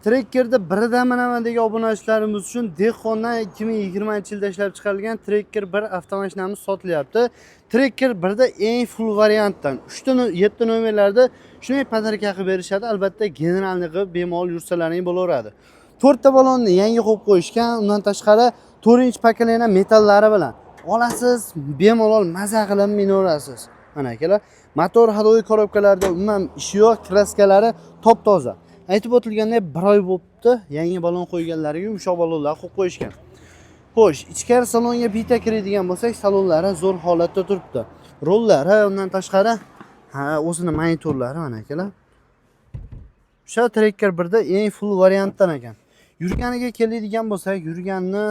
Trekkerda birdan mana degan obunachilarimiz uchun Dehqondan 2020-yilda ishlab chiqarilgan Trekker 1 avtomashinamiz sotilyapti. Trekker 1da eng full variantdan 3 ta 7 nomerlarda shunday podarka qilib berishadi. Albatta generalni qilib bemalol yursalaring bo'laveradi. 4 ta balonni yangi qo'yib qo'yishgan. Undan tashqari 4-pokoleniya metallari bilan olasiz, bemalol maza qilib minaverasiz. Mana akalar, motor hadoviy korobkalarda umuman ishi yo'q, kraskalari top-toza. Aytib o'tilgandek 1 oy bo'libdi, yangi balon qo'yganlariga yumshoq balonlar qo'yib qo'yishgan. Xo'sh, ichkari salonga bitta kiradigan bo'lsak, salonlari zo'r holatda turibdi. Rollari, undan tashqari, o'zini monitorlari mana akalar. O'sha Trekker 1da eng full variantdan ekan. Yurganiga keladigan bo'lsak, yurganni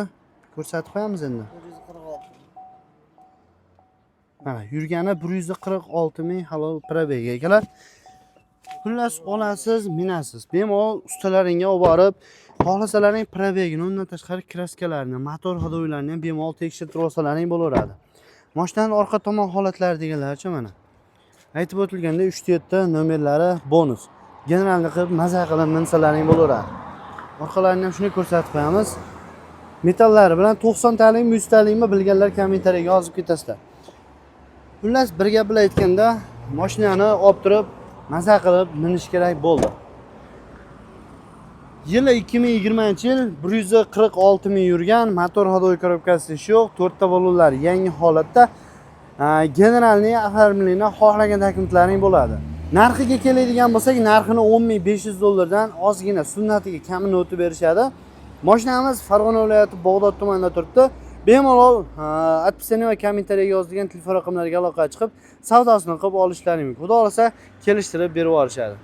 ko'rsatib qo'yamiz endi. 146. Mana, yurgani 146 ming halol probeg akalar. Xullas olasiz, minasiz. Bemalol ustalaringga olib borib, xohlasalaring probegini, undan tashqari kraskalarni, motor hadovilarini ham bemalol tekshirtirib olsalaring bo'laveradi. Mashinaning orqa tomon holatlari deganlarcha mana. Aytib o'tilganda 3 ta 7 ta nomerlari bonus. Generalni qilib maza qilib minsalaring bo'laveradi. Orqalarini ham shuni ko'rsatib qo'yamiz. Metallari bilan 90 talikmi, 100 talikmi bilganlar kommentariyaga yozib ketasizlar. Xullas bir gap bilan aytganda, mashinani olib turib maza qilib minish kerak bo'ldi. Yili 2020-yil 146 ming yurgan, motor hadoviy korobkasi ishi yo'q, 4 ta balonlar yangi holatda. Generalni oformlini xohlagan dokumentlaring bo'ladi. Narxiga keladigan bo'lsak, narxini 10.500 dollardan ozgina sunnatiga kamini o'tib berishadi. Mashinamiz Farg'ona viloyati Bog'dod tumanida turibdi. Bemalol atpisani va kommentariyaga yozilgan telefon raqamlariga aloqaga chiqib, savdosini qilib olishlaring mumkin. Xudo xolasa kelishtirib berib yuborishadi.